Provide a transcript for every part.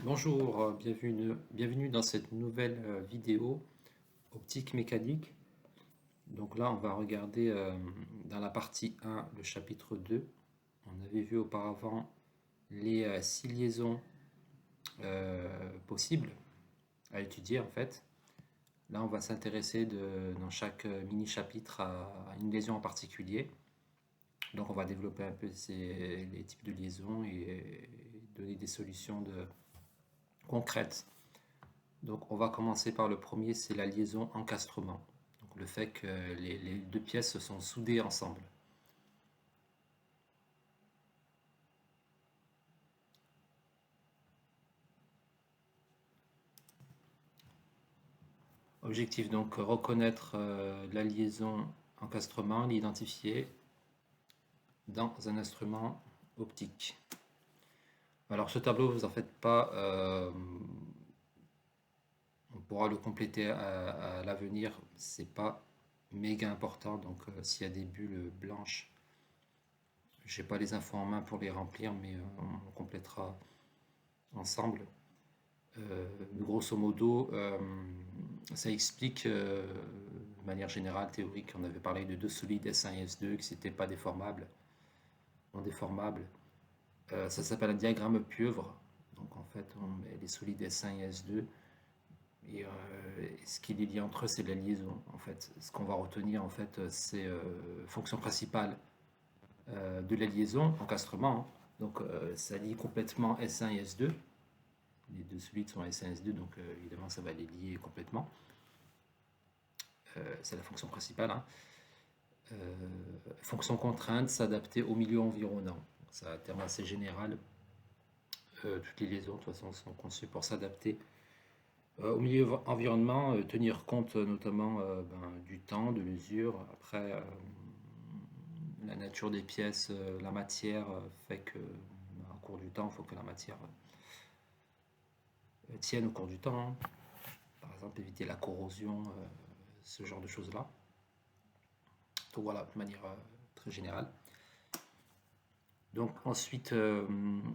Bonjour, bienvenue dans cette nouvelle vidéo optique mécanique. Donc là, on va regarder dans la partie 1 le chapitre 2. On avait vu auparavant les 6 liaisons possibles à étudier en fait. Là, on va s'intéresser dans chaque mini-chapitre à une liaison en particulier. Donc on va développer un peu les types de liaisons et donner des solutions concrètes. Donc on va commencer par le premier, c'est la liaison encastrement. Donc le fait que les deux pièces sont soudées ensemble. Objectif donc reconnaître la liaison encastrement, l'identifier dans un instrument optique. Alors ce tableau, vous en faites pas, on pourra le compléter à l'avenir, c'est pas méga important, donc s'il y a des bulles blanches, j'ai pas les infos en main pour les remplir, mais on complétera ensemble. Grosso modo, ça explique de manière générale, théorique, on avait parlé de deux solides S1 et S2 qui n'étaient pas déformables, non déformables. Ça s'appelle un diagramme pieuvre. Donc en fait, on met les solides S1 et S2 et ce qui les lie entre eux, c'est la liaison. En fait, ce qu'on va retenir, en fait, c'est fonction principale de la liaison, encastrement. Donc ça lie complètement S1 et S2. Les deux solides sont S1 et S2, donc évidemment ça va les lier complètement. C'est la fonction principale. Hein. Fonction contrainte, s'adapter au milieu environnant. C'est un terme assez général. Toutes les liaisons, de toute façon, sont conçues pour s'adapter au milieu environnement, tenir compte notamment du temps, de l'usure. Après, la nature des pièces, la matière fait que, au cours du temps, il faut que la matière tienne au cours du temps. Hein. Par exemple, éviter la corrosion, ce genre de choses-là. Donc voilà, de manière très générale. Donc ensuite,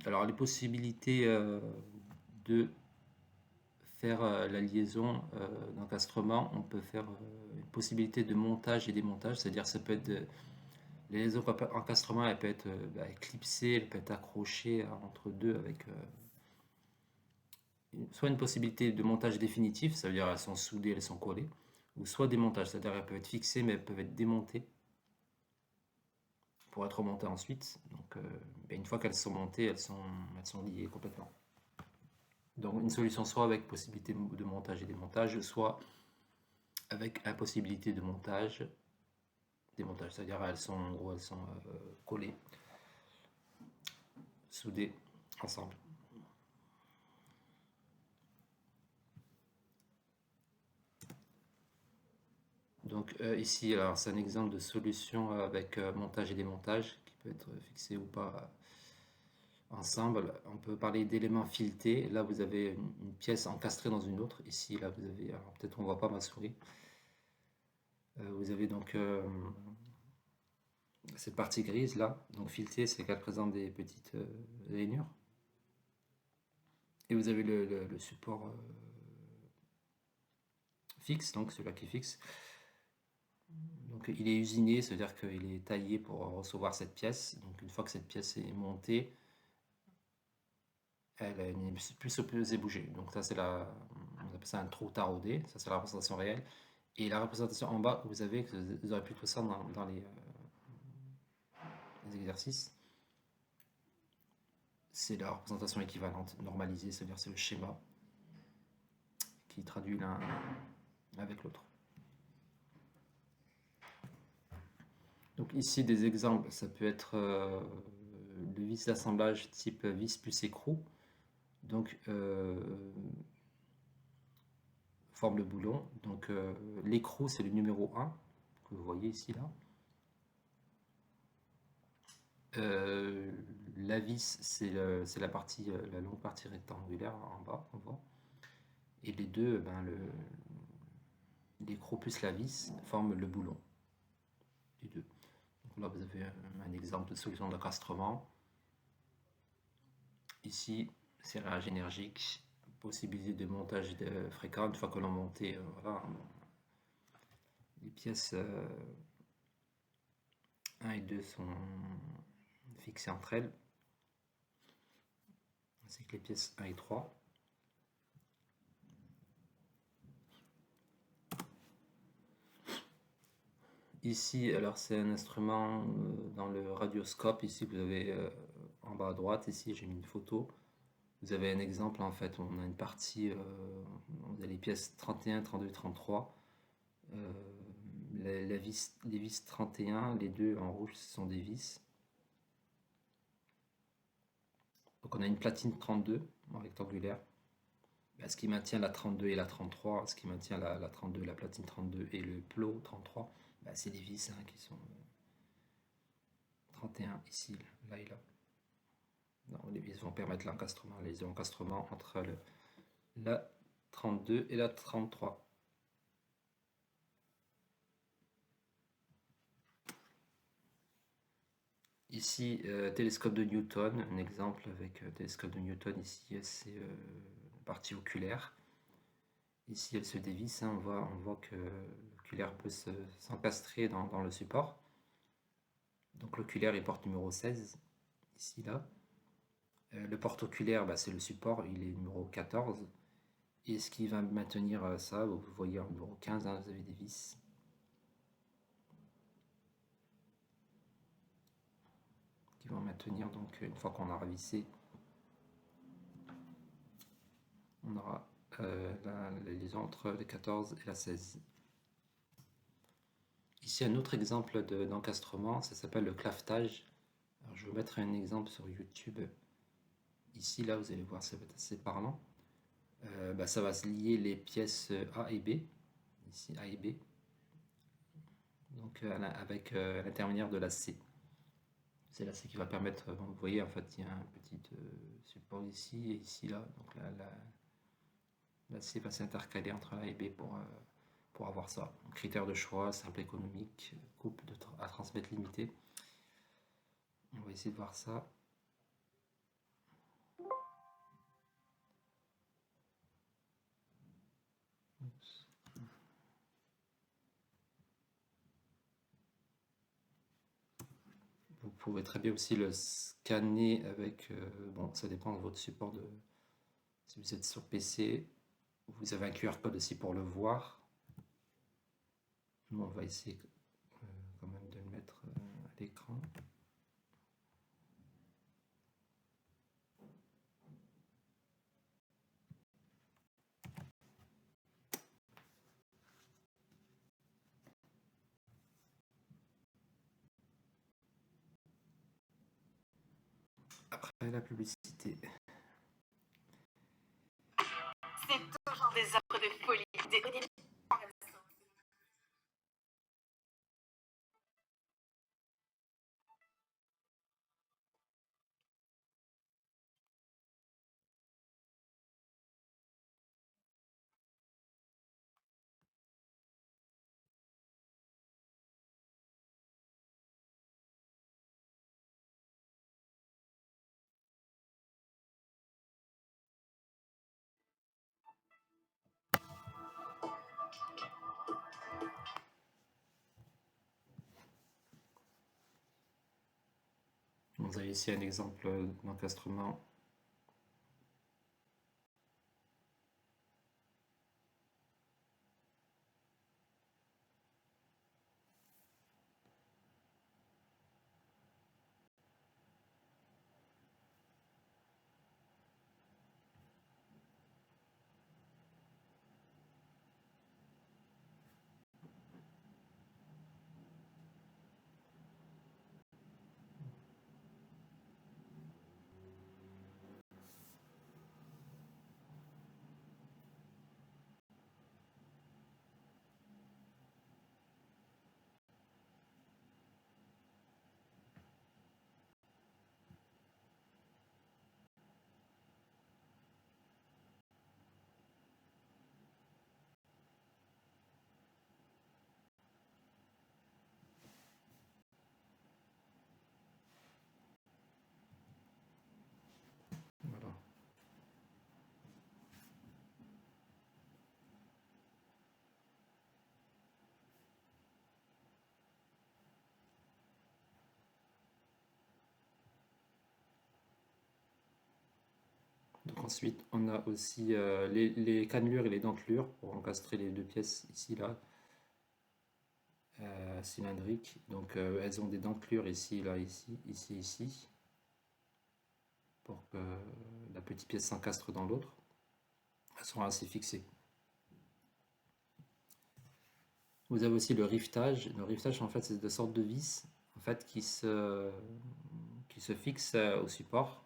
alors les possibilités de faire la liaison d'encastrement, on peut faire une possibilité de montage et démontage, c'est-à-dire ça peut être les liaisons d'encastrement, elle peut être clipsée, elle peut être accrochée entre deux avec soit une possibilité de montage définitif, ça veut dire elles sont soudées, elles sont collées, ou soit des montages, c'est-à-dire elles peuvent être fixées mais elles peuvent être démontées pour être remontées ensuite. Donc une fois qu'elles sont montées, elles sont liées complètement. Donc une solution soit avec possibilité de montage et démontage, soit avec impossibilité de montage, démontage, c'est-à-dire elles sont en gros elles sont collées, soudées ensemble. Donc ici, alors c'est un exemple de solution avec montage et démontage qui peut être fixé ou pas ensemble. On peut parler d'éléments filetés. Là, vous avez une pièce encastrée dans une autre. Ici, là, vous avez, alors peut-être on voit pas ma souris. Vous avez donc cette partie grise là. Donc filetée, c'est qu'elle présente des petites rainures. Et vous avez le support fixe, donc celui-là qui est fixe. Donc il est usiné, c'est-à-dire qu'il est taillé pour recevoir cette pièce. Donc une fois que cette pièce est montée, elle n'est plus supposée bouger. Donc ça c'est on appelle ça un trou taraudé, ça c'est la représentation réelle. Et la représentation en bas, vous aurez plutôt ça dans les exercices. C'est la représentation équivalente, normalisée, c'est-à-dire c'est le schéma qui traduit l'un avec l'autre. Donc ici des exemples, ça peut être le vis d'assemblage type vis plus écrou. Donc forme le boulon. Donc l'écrou c'est le numéro 1 que vous voyez ici là. La vis c'est la partie la longue partie rectangulaire en bas on voit. Et les deux, l'écrou plus la vis forment le boulon. Les deux. Donc là vous avez un exemple de solution d'encastrement. Ici serrage énergique, possibilité de montage de fréquent. Une fois que l'on monté, voilà, les pièces 1 et 2 sont fixées entre elles, ainsi que les pièces 1 et 3. Ici, alors c'est un instrument dans le radioscope. Ici, vous avez en bas à droite, ici j'ai mis une photo. Vous avez un exemple en fait, on a une partie, on a les pièces 31, 32, 33. Les vis 31, les deux en rouge, ce sont des vis. Donc on a une platine 32 en rectangulaire. Ce qui maintient la 32 et la 33, ce qui maintient la 32, la platine 32 et le plot 33, c'est les vis qui sont 31 ici, là et là. Non, les vis vont permettre l'encastrement, les encastrements entre la 32 et la 33. Ici, télescope de Newton, un exemple avec télescope de Newton. Ici, c'est partie oculaire. Ici, elle se dévisse. On voit que l'oculaire peut s'encastrer dans le support. Donc l'oculaire est porte numéro 16, ici, là. Le porte-oculaire, c'est le support, il est numéro 14. Et ce qui va maintenir ça, vous voyez en numéro 15, vous avez des vis. Qui vont maintenir, donc une fois qu'on a ravissé, on aura la liaison entre les 14 et la 16. Ici un autre exemple d'encastrement, ça s'appelle le clavetage. Alors, je vais vous mettre un exemple sur YouTube. Ici, là, vous allez voir, ça va être assez parlant. Ça va se lier les pièces A et B, ici A et B, donc avec l'intermédiaire de la C. C'est la C qui va permettre, vous voyez, en fait, il y a un petit support ici et ici, là. Donc la C va s'intercaler entre A et B pour avoir ça. Donc, critère de choix, simple économique, coupe à transmettre limité. On va essayer de voir ça. Oups. Vous pouvez très bien aussi le scanner avec, bon, ça dépend de votre support si vous êtes sur PC, vous avez un QR code aussi pour le voir. Nous, on va essayer quand même de le mettre à l'écran. Après la publicité. C'est toujours des offres de folie. Décodez. Vous avez ici un exemple d'encastrement. Donc ensuite, on a aussi les cannelures et les dentelures pour encastrer les deux pièces ici, là, cylindriques. Donc elles ont des dentelures ici, là, ici, ici, ici, pour que la petite pièce s'encastre dans l'autre. Elles sont assez fixées. Vous avez aussi le rivetage. Le rivetage, en fait, c'est des sortes de vis en fait, qui se fixent au support.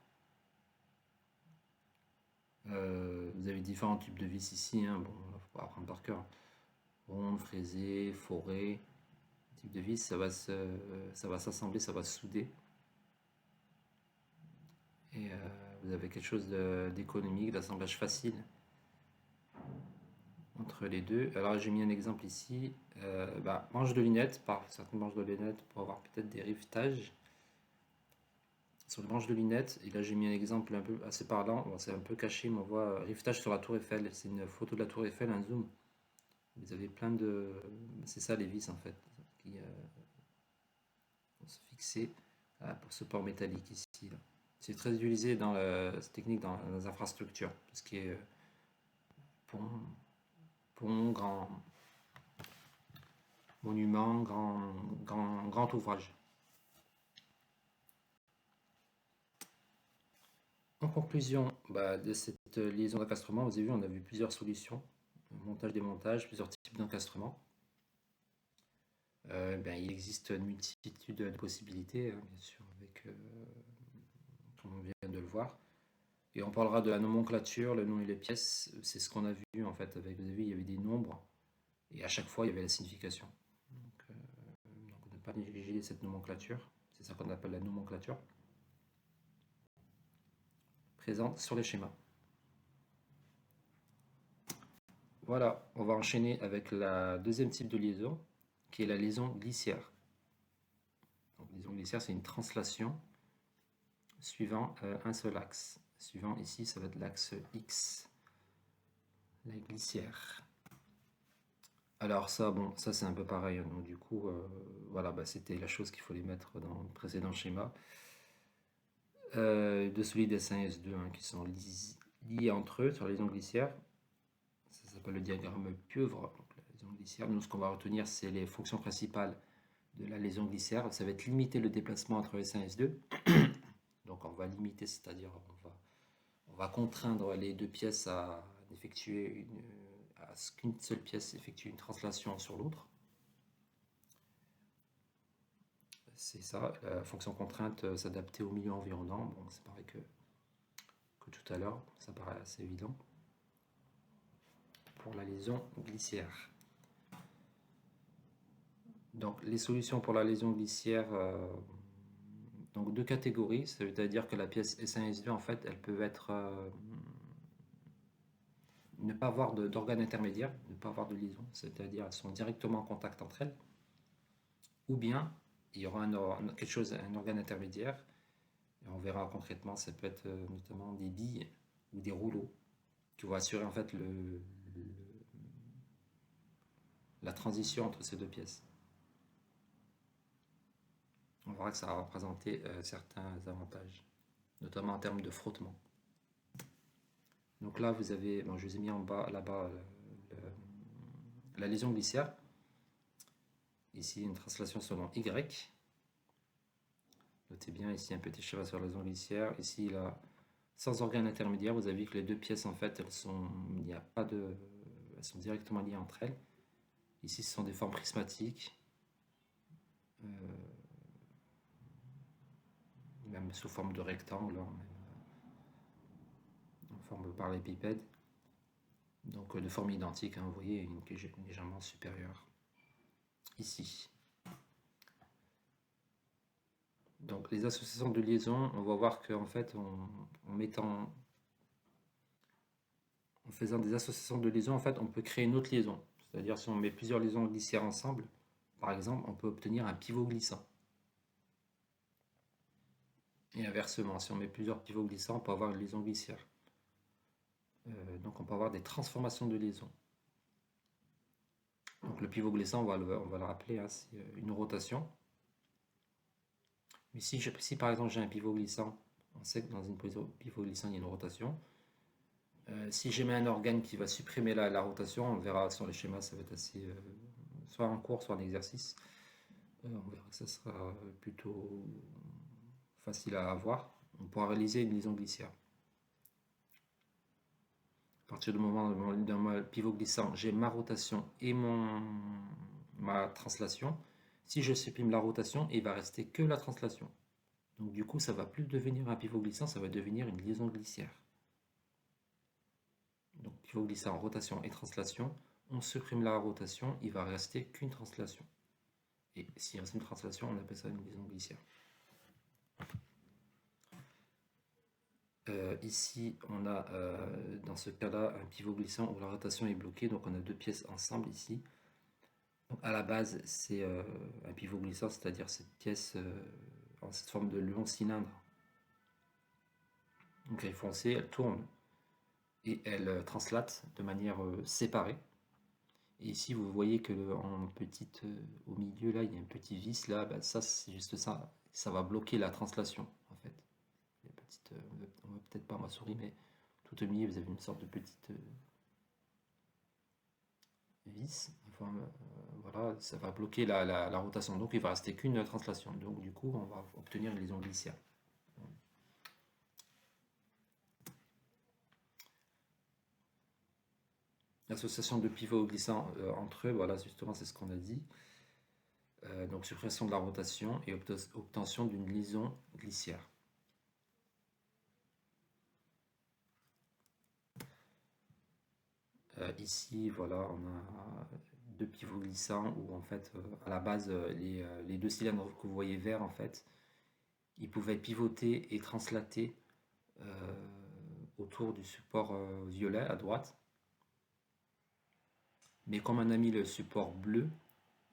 Vous avez différents types de vis ici, hein. Bon, il ne faut pas apprendre par cœur. Ronde, fraisée, forêt, type de vis, ça va s'assembler, ça va se souder. Et vous avez quelque chose d'économique, d'assemblage facile entre les deux. Alors j'ai mis un exemple ici, manche de lunettes, par certaines manches de lunettes pour avoir peut-être des rivetages sur les manches de lunettes. Et là j'ai mis un exemple un peu assez parlant, bon, c'est un peu caché, mais on voit rivetage sur la tour Eiffel, c'est une photo de la tour Eiffel, un zoom. Vous avez plein de... c'est ça les vis en fait, qui vont se fixer pour ce port métallique ici. C'est très utilisé dans cette technique dans les infrastructures, tout ce qui est pont, grand monument, grand ouvrage. En conclusion de cette liaison d'encastrement, vous avez vu, on a vu plusieurs solutions, montage, démontage, plusieurs types d'encastrement. Il existe une multitude de possibilités, hein, bien sûr, avec, comme on vient de le voir. Et on parlera de la nomenclature, le nom et les pièces. C'est ce qu'on a vu en fait. Avec, vous avez vu, il y avait des nombres et à chaque fois il y avait la signification. Donc ne pas négliger cette nomenclature. C'est ça qu'on appelle la nomenclature. Présente sur les schémas. Voilà, on va enchaîner avec la deuxième type de liaison, qui est la liaison glissière. Donc, liaison glissière, c'est une translation suivant un seul axe. Suivant ici, ça va être l'axe X, la glissière. Alors ça, bon, ça c'est un peu pareil. Donc du coup, voilà, c'était la chose qu'il fallait mettre dans le précédent schéma. Deux solides S1 et S2 hein, qui sont liés entre eux sur la liaison glissière. Ça s'appelle le diagramme pieuvre. Donc, la liaison glissière. Nous, ce qu'on va retenir, c'est les fonctions principales de la liaison glissière. Ça va être limiter le déplacement entre S1 et S2. Donc on va limiter, c'est-à-dire on va contraindre les deux pièces à effectuer à ce qu'une seule pièce effectue une translation sur l'autre. C'est ça, la fonction contrainte s'adapter au milieu environnant. Bon, c'est pareil que tout à l'heure, ça paraît assez évident. Pour la liaison glissière. Donc les solutions pour la liaison glissière, donc deux catégories, ça veut dire que la pièce S1 et S2 en fait, elles peuvent être ne pas avoir d'organe intermédiaire, ne pas avoir de liaison, c'est-à-dire elles sont directement en contact entre elles, ou bien il y aura un organe intermédiaire, et on verra concrètement, ça peut être notamment des billes ou des rouleaux qui vont assurer en fait la transition entre ces deux pièces. On verra que ça va représenter certains avantages, notamment en termes de frottement. Donc là, vous avez, je vous ai mis en bas, là-bas, la liaison glissière. Ici, une translation selon Y. Notez bien, ici, un petit schéma sur la liaison glissière. Ici, là, sans organe intermédiaire, vous avez vu que les deux pièces, en fait, elles sont directement liées entre elles. Ici, ce sont des formes prismatiques. Même sous forme de rectangle, en forme parallélépipède. Donc de forme identique, hein, vous voyez, une qui est légèrement supérieure. Ici. Donc les associations de liaison, on va voir qu'en fait, en faisant des associations de liaison, en fait, on peut créer une autre liaison. C'est-à-dire si on met plusieurs liaisons glissières ensemble, par exemple, on peut obtenir un pivot glissant. Et inversement, si on met plusieurs pivots glissants, on peut avoir une liaison glissière. Donc on peut avoir des transformations de liaison. Donc le pivot glissant, on va le rappeler, hein, c'est une rotation. Mais si par exemple j'ai un pivot glissant, on sait que dans une pivot glissant il y a une rotation. Si j'ai mis un organe qui va supprimer la rotation, on verra sur les schémas, ça va être assez, soit en cours, soit en exercice. On verra que ça sera plutôt facile à avoir. On pourra réaliser une liaison glissière. À partir du moment où dans mon pivot glissant, j'ai ma rotation et ma translation. Si je supprime la rotation, il va rester que la translation. Donc du coup, ça va plus devenir un pivot glissant, ça va devenir une liaison glissière. Donc pivot glissant, rotation et translation. On supprime la rotation, il va rester qu'une translation. Et s'il reste une translation, on appelle ça une liaison glissière. Ici, on a dans ce cas-là un pivot glissant où la rotation est bloquée, donc on a deux pièces ensemble ici. Donc, à la base, c'est un pivot glissant, c'est-à-dire cette pièce en cette forme de long cylindre. Donc elle est foncée, elle tourne et elle translate de manière séparée. Et ici, vous voyez que au milieu, là, il y a un petit vis. Là, bah, ça, c'est juste ça. Ça va bloquer la translation, en fait. On voit peut-être pas ma souris, mais tout au milieu, vous avez une sorte de petite vis. Enfin, voilà, ça va bloquer la rotation. Donc, il va rester qu'une translation. Donc, du coup, on va obtenir une liaison glissière. L'association de pivots glissants entre eux, voilà, justement, c'est ce qu'on a dit. Donc, suppression de la rotation et obtention d'une liaison glissière. Ici, voilà, on a deux pivots glissants où, en fait, à la base, les deux cylindres que vous voyez verts, en fait, ils pouvaient pivoter et translater autour du support violet à droite. Mais comme on a mis le support bleu,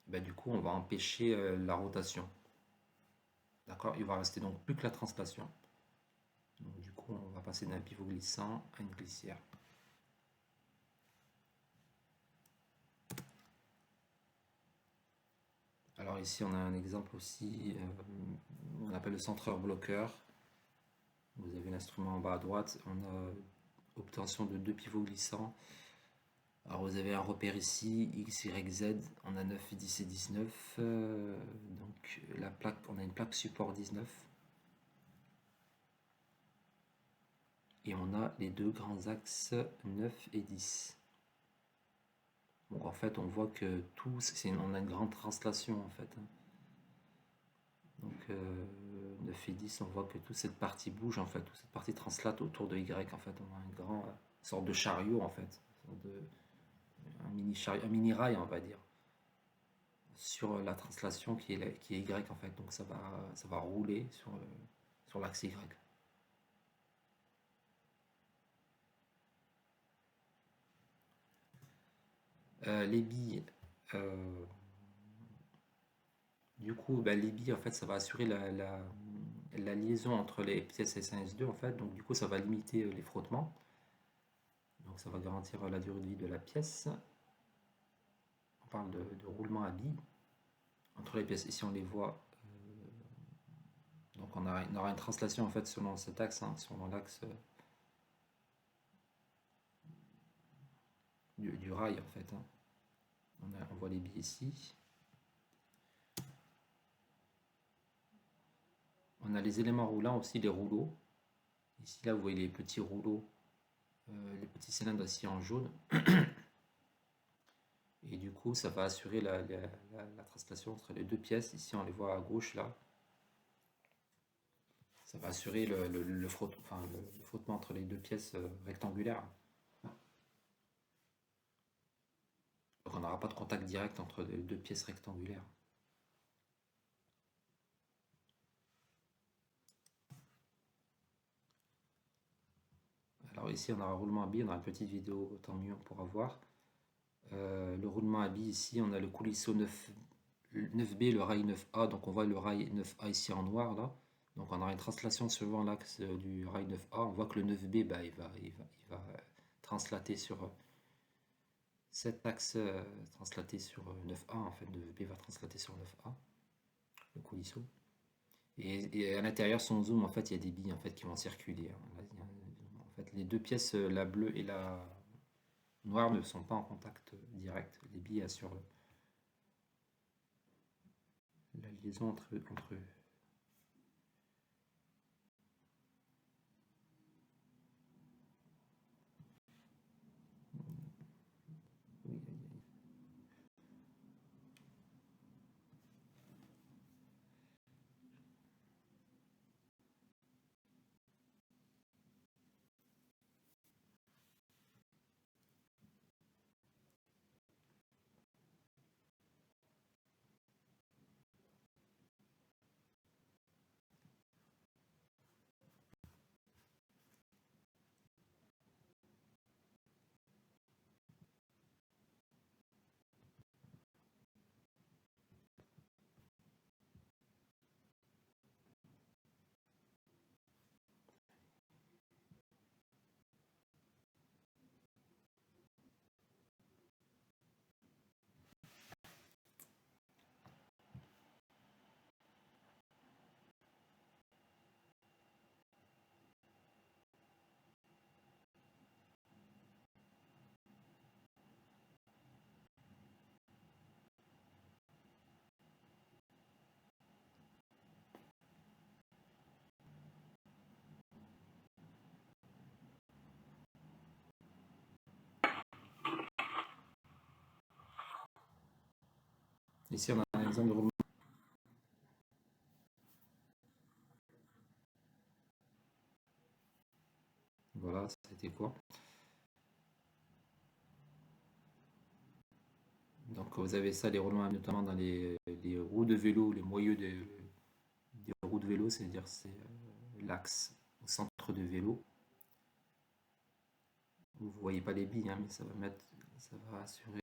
ben, du coup, on va empêcher la rotation. D'accord? Il va rester donc plus que la translation. Donc, du coup, on va passer d'un pivot glissant à une glissière. Alors ici, on a un exemple aussi, on appelle le centreur bloqueur. Vous avez l'instrument en bas à droite, on a obtention de deux pivots glissants. Alors vous avez un repère ici, X, Y, Z, on a 9, 10 et 19. Donc la plaque, on a une plaque support 19. Et on a les deux grands axes 9 et 10. Donc en fait on voit que tout, on a une grande translation en fait. Donc 9 et 10, on voit que toute cette partie bouge en fait, toute cette partie translate autour de Y en fait. On a une grande sorte de chariot en fait, un mini rail on va dire, sur la translation qui est Y en fait. Donc ça va rouler sur l'axe Y. Les billes, du coup, bah, les billes en fait ça va assurer la liaison entre les pièces S1 et S2 en fait. Donc du coup ça va limiter les frottements. Donc ça va garantir la durée de vie de la pièce. On parle de roulement à billes entre les pièces. Ici on les voit. Donc on aura une translation en fait selon cet axe, selon l'axe du rail en fait. On voit les billes ici. On a les éléments roulants aussi, les rouleaux. Ici là vous voyez les petits rouleaux, les petits cylindres ici en jaune. Et du coup ça va assurer la translation entre les deux pièces. Ici on les voit à gauche là. Ça va assurer le frottement entre les deux pièces rectangulaires. Donc on n'aura pas de contact direct entre les deux pièces rectangulaires. Alors ici on a un roulement à billes, on a une petite vidéo, tant mieux on pourra voir. Le roulement à billes ici, on a le coulisseau 9B, le rail 9A, donc on voit le rail 9A ici en noir là. Donc on aura une translation suivant l'axe du rail 9A. On voit que le 9B, bah, il va translater sur cet axe, translaté sur 9A. En fait, 9B va translater sur 9A, le coulisseau. Et à l'intérieur, son zoom, en fait, il y a des billes en fait, qui vont circuler. En fait, les deux pièces, la bleue et la noire, ne sont pas en contact direct. Les billes assurent la liaison entre eux. Oui, ici, on a un exemple de roulement. Voilà, c'était quoi? Donc vous avez ça, les roulements, notamment dans les roues de vélo, les moyeux des roues de vélo, c'est-à-dire c'est l'axe au centre de vélo. Vous ne voyez pas les billes, hein, mais ça va assurer.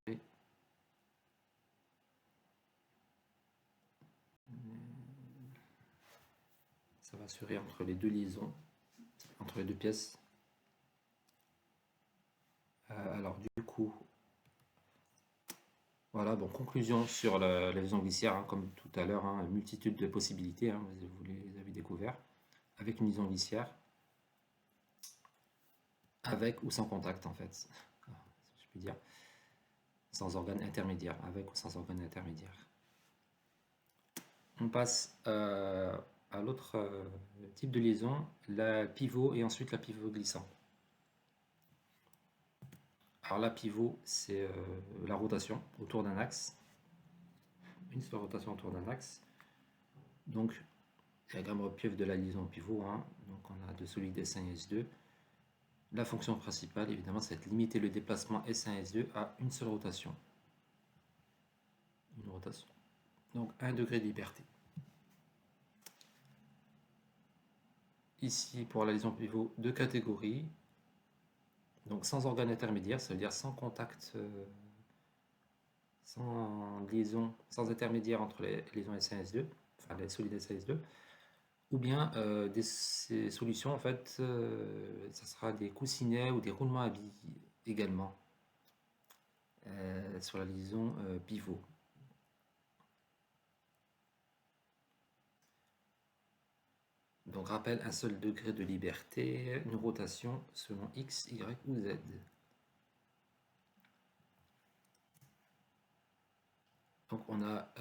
Ça va assurer entre les deux liaisons, entre les deux pièces. Alors du coup, voilà, bon, conclusion sur la liaison glissière, hein, comme tout à l'heure, hein, multitude de possibilités, hein, vous les avez découvert, avec une liaison glissière, avec ou sans contact en fait, si je puis dire, sans organe intermédiaire, avec ou sans organe intermédiaire. On passe à l'autre type de liaison, la pivot et ensuite la pivot glissant. Alors la pivot, c'est la rotation autour d'un axe, une seule rotation autour d'un axe. Donc, diagramme Repiev de la liaison pivot, hein. Donc on a deux solides S1 et S2. La fonction principale, évidemment, c'est de limiter le déplacement S1 et S2 à une seule rotation. Une rotation. Donc 1 degré de liberté. Ici, pour la liaison pivot, deux catégories. Donc sans organe intermédiaire, ça veut dire sans contact, sans liaison, sans intermédiaire entre les liaisons S1 et S2, enfin les solides S1 et S2. Ou bien ces solutions, en fait, ça sera des coussinets ou des roulements à billes également sur la liaison pivot. Donc rappel, un seul degré de liberté, une rotation selon X, Y ou Z. Donc on a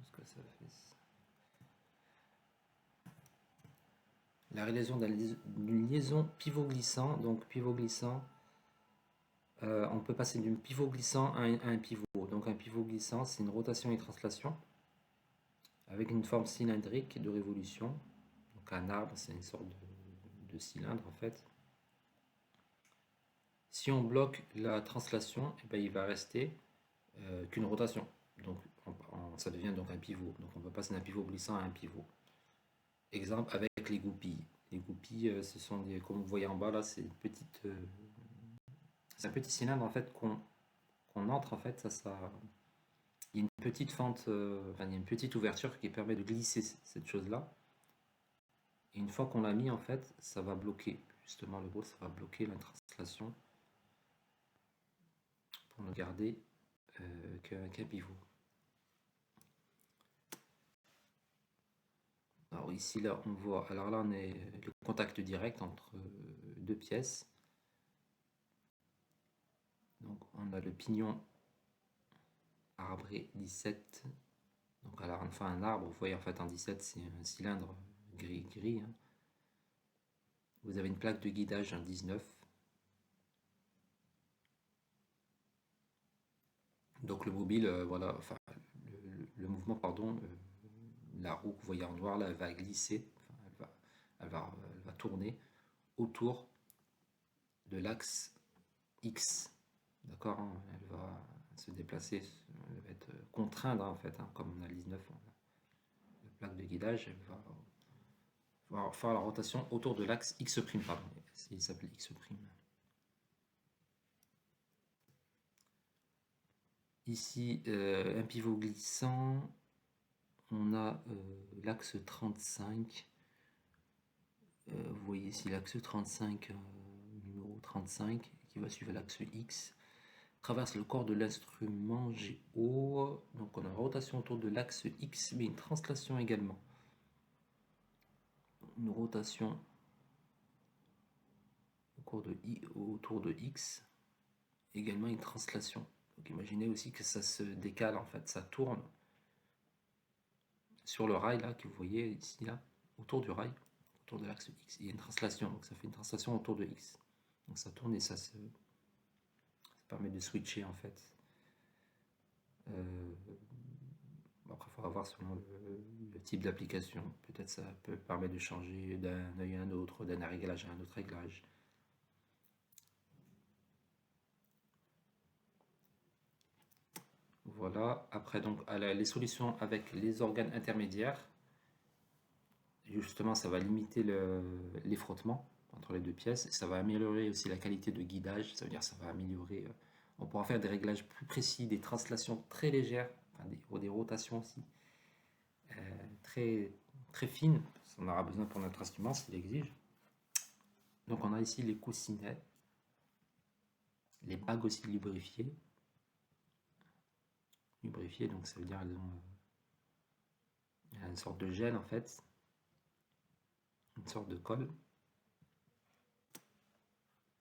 ce que ça fait. La réalisation d'une liaison pivot glissant. Donc pivot glissant, on peut passer d'un pivot glissant à un pivot. Donc un pivot glissant, c'est une rotation et translation avec une forme cylindrique de révolution. Donc un arbre, c'est une sorte de cylindre en fait. Si on bloque la translation, eh ben, il va rester qu'une rotation. Donc ça devient donc un pivot. Donc on peut passer d'un pivot glissant à un pivot. Exemple avec les goupilles. Les goupilles, ce sont des, comme vous voyez en bas là, c'est une petite, c'est un petit cylindre en fait qu'on entre en fait, il y a une petite fente, enfin, il y a une petite ouverture qui permet de glisser cette chose-là. Et une fois qu'on l'a mis en fait, ça va bloquer justement le bout, ça va bloquer la translation pour ne garder qu'un pivot. Alors ici, là, on voit, alors là, on est le contact direct entre deux pièces. Donc on a le pignon arbré 17. Donc alors, enfin un arbre, vous voyez en fait en 17 c'est un cylindre gris. Hein. Vous avez une plaque de guidage en 19. Donc le mobile, voilà, enfin le mouvement, pardon, la roue que vous voyez en noir là, elle va glisser, enfin, elle va tourner autour de l'axe X. D'accord, hein, elle va se déplacer, elle va être contrainte hein, en fait, hein, comme on a le 19, la plaque de guidage, elle va faire la rotation autour de l'axe X', pardon, il s'appelle X'. Ici, un pivot glissant, on a l'axe 35. Vous voyez ici l'axe 35, numéro 35, qui va suivre l'axe X. Traverse le corps de l'instrument GO. Donc on a une rotation autour de l'axe X, mais une translation également. Une rotation autour de X, également une translation. Donc imaginez aussi que ça se décale, en fait, ça tourne sur le rail là que vous voyez ici là, autour du rail, autour de l'axe X. Il y a une translation, donc ça fait une translation autour de X. Donc ça tourne et ça permet de switcher en fait. Après, il faudra voir selon le type d'application. Peut-être ça peut permettre de changer d'un œil à un autre, d'un réglage à un autre réglage. Voilà. Après, donc, les solutions avec les organes intermédiaires, justement, ça va limiter les frottements entre les deux pièces. Ça va améliorer aussi la qualité de guidage. Ça veut dire que ça va améliorer. On pourra faire des réglages plus précis, des translations très légères, enfin, des rotations aussi très, très fines. On aura besoin pour notre instrument s'il exige. Donc on a ici les coussinets, les bagues aussi lubrifiées. Lubrifiées, donc ça veut dire qu'elles ont une sorte de gel en fait, une sorte de colle.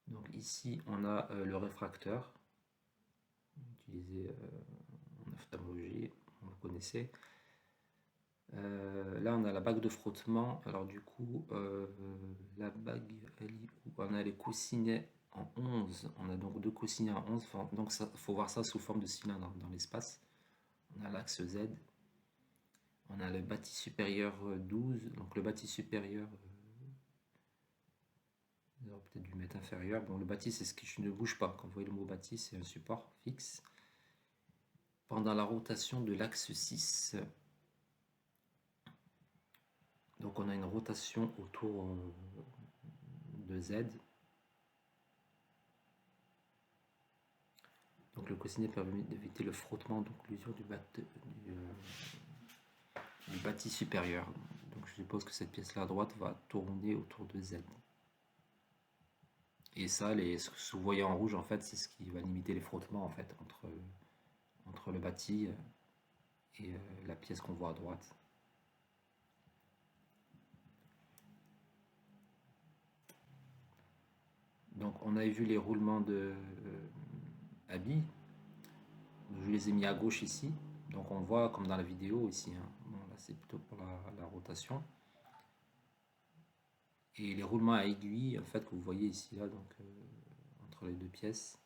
Donc ici on a le réfracteur, utilisé en ophtalmologie, on le connaissait. Là on a la bague de frottement, alors du coup la bague, on a les coussinets en 11, on a donc deux coussinets en 11, donc il faut voir ça sous forme de cylindre dans l'espace. On a l'axe Z, on a le bâti supérieur 12, donc le bâti supérieur, peut-être du mètre inférieur, bon le bâti c'est ce qui ne bouge pas, quand vous voyez le mot bâti c'est un support fixe. Pendant la rotation de l'axe 6, donc on a une rotation autour de Z. Donc le coussinet permet d'éviter le frottement, donc l'usure du bâti supérieur. Donc je suppose que cette pièce là à droite va tourner autour de Z. Et ça, ce que vous voyez en rouge en fait, c'est ce qui va limiter les frottements en fait entre le bâti et la pièce qu'on voit à droite. Donc on a vu les roulements de habits. Je les ai mis à gauche ici. Donc on voit comme dans la vidéo ici. Hein. Bon, là c'est plutôt pour la rotation. Et les roulements à aiguille en fait que vous voyez ici là, donc entre les deux pièces.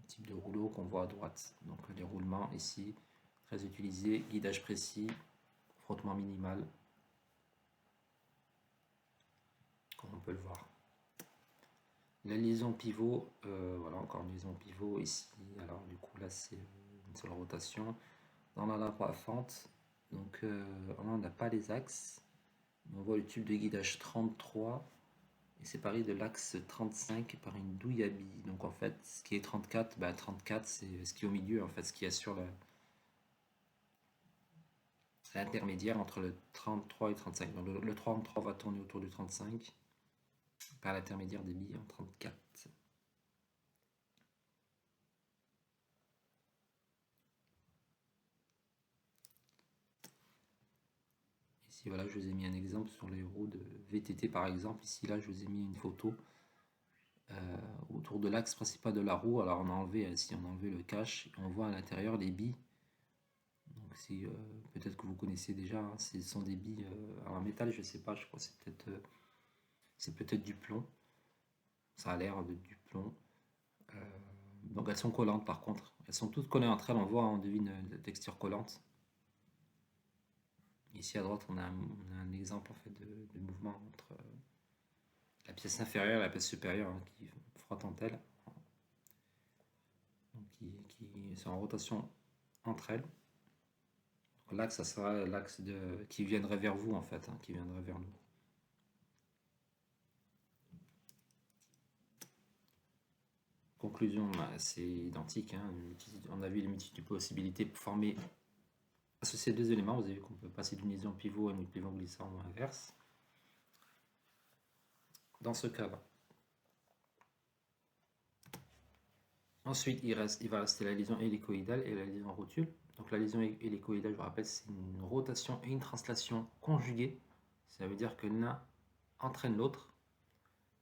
Le type de rouleau qu'on voit à droite. Donc les roulements ici, très utilisés, guidage précis, frottement minimal. Comme on peut le voir. La liaison pivot, voilà encore une liaison pivot ici. Alors du coup là c'est une seule rotation. Dans la lampe à fente, donc là on n'a pas les axes. On voit le tube de guidage 33 et séparé de l'axe 35 par une douille à billes. Donc en fait ce qui est 34, 34 c'est ce qui est au milieu en fait, ce qui assure l'intermédiaire entre le 33 et 35. Donc le 33 va tourner autour du 35 par l'intermédiaire des billes en 34. Ici, voilà, je vous ai mis un exemple sur les roues de VTT par exemple. Ici, là, je vous ai mis une photo autour de l'axe principal de la roue. Alors, on a enlevé, ici, on a enlevé le cache et on voit à l'intérieur les billes. Donc, si peut-être que vous connaissez déjà, hein, ce sont des billes en métal, je sais pas, je crois que c'est peut-être du plomb. Ça a l'air de du plomb. Donc, elles sont collantes par contre. Elles sont toutes collées entre elles, on voit, on devine la texture collante. Ici à droite, on a un exemple en fait de mouvement entre la pièce inférieure et la pièce supérieure hein, qui frottent entre elles, donc qui sont en rotation entre elles. L'axe, ça sera l'axe qui viendrait vers vous en fait, hein, qui viendrait vers nous. Conclusion, bah, c'est identique. Hein, on a vu les multitudes de possibilités pour former, associer deux éléments. Vous avez vu qu'on peut passer d'une liaison pivot à une pivot glissant ou inverse. Dans ce cas-là. Ensuite, il va rester la liaison hélicoïdale et la liaison rotule. Donc la liaison hélicoïdale, je vous rappelle, c'est une rotation et une translation conjuguée. Ça veut dire que l'un entraîne l'autre.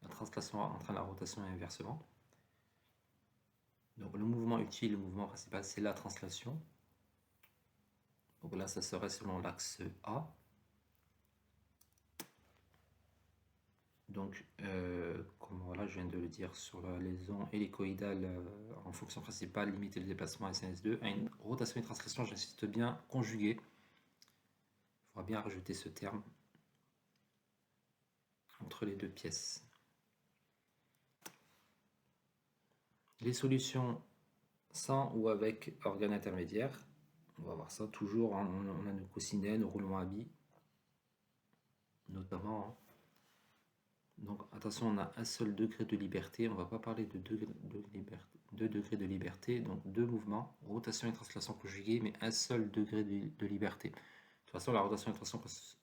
La translation entraîne la rotation et inversement. Donc le mouvement utile, le mouvement principal, c'est la translation. Donc là, ça serait selon l'axe A. Donc, comme voilà, je viens de le dire, sur la liaison hélicoïdale en fonction principale, limiter le déplacement à SNS2, à une rotation et une translation, j'insiste bien, conjuguée. Il faudra bien rajouter ce terme entre les deux pièces. Les solutions sans ou avec organe intermédiaire, on va voir ça toujours, hein, on a nos cosinets, nos roulements à billes, notamment. Hein. Donc attention, on a un seul degré de liberté, on ne va pas parler de deux degrés de liberté, donc deux mouvements, rotation et translation conjuguée, mais un seul degré de liberté. De toute façon, la rotation et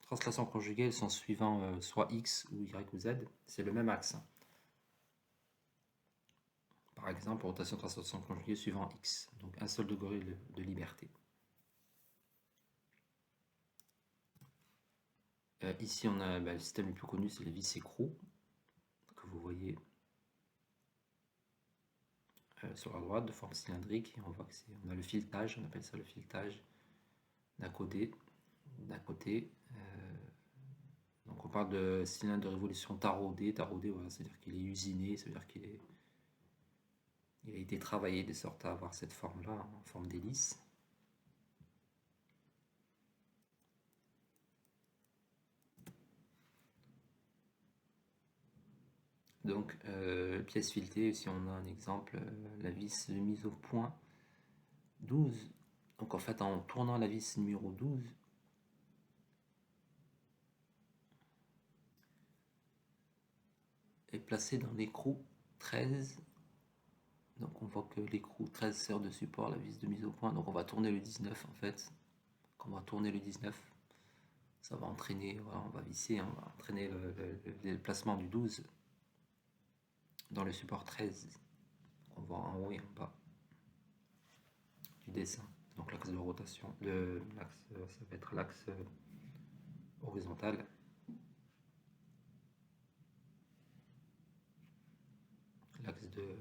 translation conjuguée, elles sont suivant soit X ou Y ou Z, c'est le même axe. Par exemple, rotation et translation conjuguée suivant X, donc un seul degré de liberté. Ici, on a le système le plus connu, c'est le vis écrou, que vous voyez sur la droite, de forme cylindrique. Et on voit qu'on a le filetage, on appelle ça le filetage d'un côté. Donc on parle de cylindre de révolution taraudé. Taraudé, voilà, c'est-à-dire qu'il est usiné, c'est-à-dire qu'il a été travaillé de sorte à avoir cette forme-là, en forme d'hélice. Donc, pièce filetée, si on a un exemple, la vis mise au point 12. Donc, en fait, en tournant la vis numéro 12, est placée dans l'écrou 13. Donc, on voit que l'écrou 13 sert de support à la vis de mise au point. Donc, on va tourner le 19 en fait. Quand on va tourner le 19, ça va entraîner, voilà, on va visser, on va entraîner le déplacement du 12 dans le support 13. On voit en haut et en bas du dessin. Donc l'axe de rotation, ça va être l'axe horizontal. L'axe de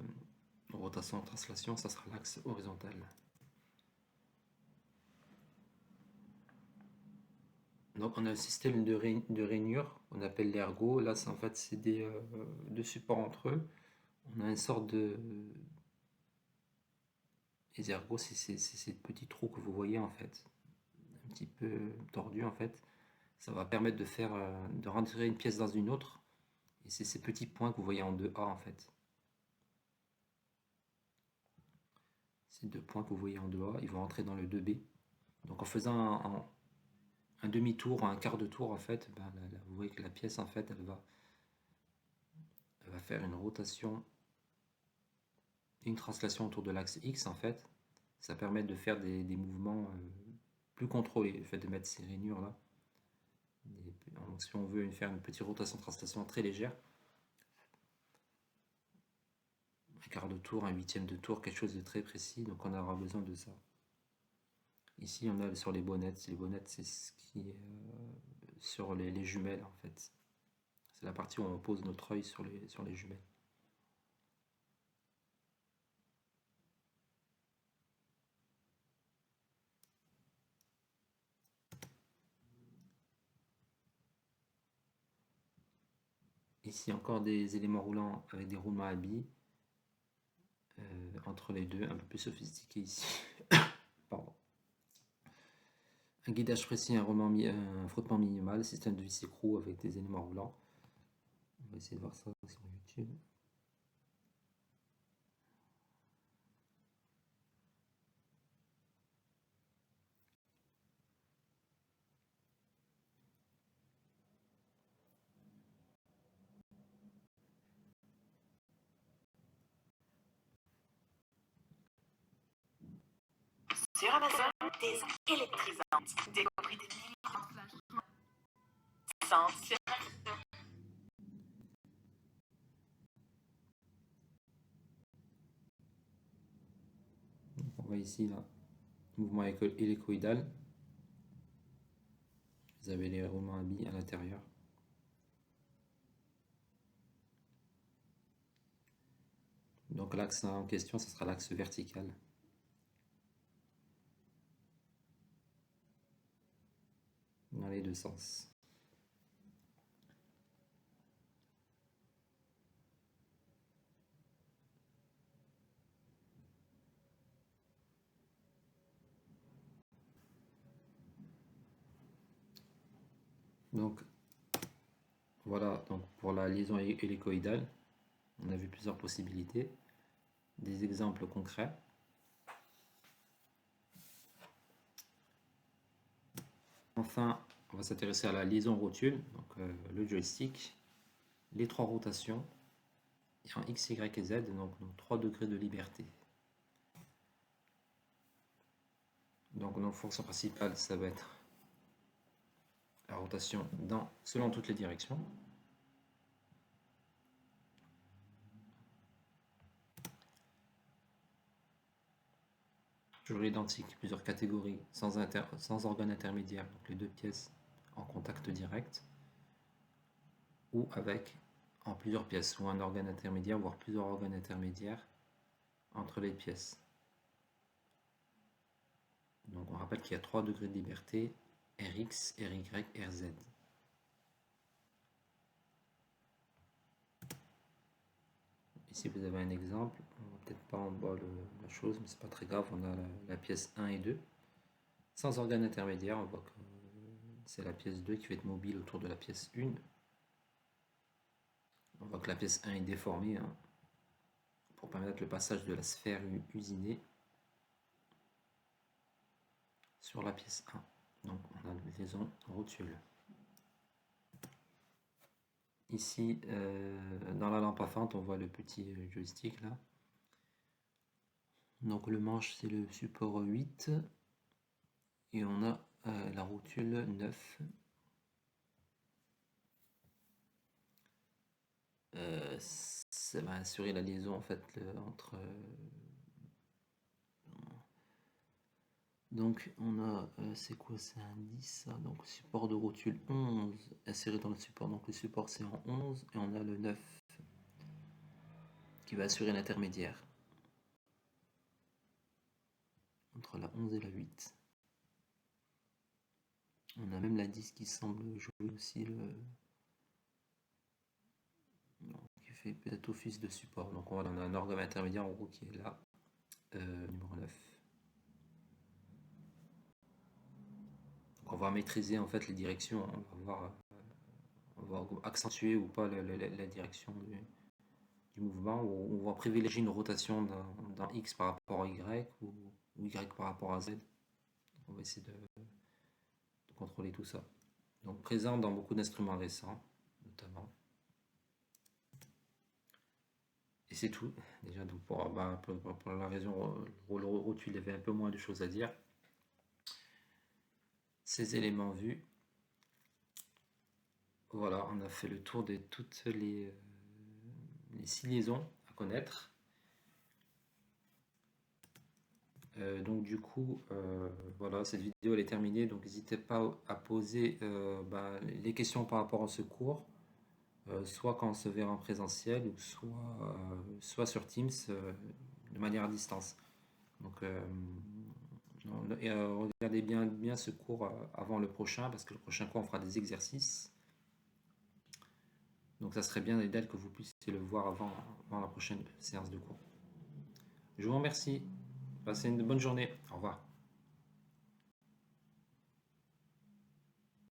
rotation translation, ça sera l'axe horizontal. Donc on a un système de rainures, on appelle l'ergot. Là, en fait, c'est deux supports entre eux. On a une sorte de... Les ergots, c'est ces petits trous que vous voyez en fait, un petit peu tordus en fait. Ça va permettre de rentrer une pièce dans une autre. Et c'est ces petits points que vous voyez en 2A en fait. Ces deux points que vous voyez en 2A, ils vont rentrer dans le 2B. Donc en faisant un demi-tour, un quart de tour en fait, ben, là, vous voyez que la pièce en fait, elle va faire une rotation, une translation autour de l'axe X en fait. Ça permet de faire des mouvements plus contrôlés, le fait de mettre ces rainures là. Si on veut faire une petite rotation translation très légère, un quart de tour, un huitième de tour, quelque chose de très précis, donc on aura besoin de ça. Ici on a sur les bonnettes, c'est ce qui est sur les jumelles en fait. C'est la partie où on pose notre œil sur les jumelles. Ici encore des éléments roulants avec des roulements à billes. Entre les deux, un peu plus sophistiqué ici. Pardon. Un guidage précis, un frottement minimal, système de vis écrou avec des éléments roulants. On va essayer de voir ça sur YouTube. Sur Amazon, des électrisantes, des compris des milliers sans sur On voit ici là, mouvement hélicoïdal. Vous avez les roulements à billes à l'intérieur. Donc l'axe en question, ce sera l'axe vertical. Dans les deux sens. Donc voilà, donc pour la liaison hélicoïdale, on a vu plusieurs possibilités, des exemples concrets. Enfin, on va s'intéresser à la liaison rotule, donc le joystick, les trois rotations, et en X, Y et Z, donc nos 3 degrés de liberté. Donc nos fonctions principales, ça va être la rotation selon toutes les directions. Toujours identique, plusieurs catégories, sans organe intermédiaire, donc les deux pièces en contact direct, ou avec en plusieurs pièces, ou un organe intermédiaire, voire plusieurs organes intermédiaires entre les pièces. Donc on rappelle qu'il y a 3 degrés de liberté, Rx, Ry, Rz. Ici vous avez un exemple, on voit peut-être pas en bas la chose, mais c'est pas très grave, on a la pièce 1 et 2. Sans organe intermédiaire, on voit que c'est la pièce 2 qui va être mobile autour de la pièce 1. On voit que la pièce 1 est déformée pour permettre le passage de la sphère usinée sur la pièce 1. Donc on a une liaison rotule. Ici, dans la lampe à fente, on voit le petit joystick là. Donc le manche, c'est le support 8. Et on a la rotule 9. Ça va assurer la liaison en fait entre... Donc on a, c'est quoi, c'est un 10 ça, donc support de rotule 11 inséré dans le support, donc le support c'est en 11 et on a le 9 qui va assurer l'intermédiaire entre la 11 et la 8. On a même la 10 qui semble jouer aussi qui fait peut-être office de support. Donc voilà, on a un organe intermédiaire en gros qui est là, numéro 9. Donc on va maîtriser en fait les directions, on va accentuer ou pas la direction du mouvement, ou on va privilégier une rotation dans X par rapport à Y ou Y par rapport à Z. On va essayer de contrôler tout ça. Donc présent dans beaucoup d'instruments récents, notamment. Et c'est tout. Déjà, donc pour la raison, le rotule, il y avait un peu moins de choses à dire. Ces éléments vus. Voilà, on a fait le tour de toutes les 6 liaisons à connaître. Donc du coup, voilà, cette vidéo elle est terminée. Donc n'hésitez pas à poser les questions par rapport à ce cours, soit quand on se verra en présentiel, ou soit sur Teams de manière à distance. Donc regardez bien ce cours avant le prochain, parce que le prochain cours on fera des exercices. Donc ça serait bien idéal que vous puissiez le voir avant la prochaine séance de cours. Je vous remercie. Passez une bonne journée. Au revoir.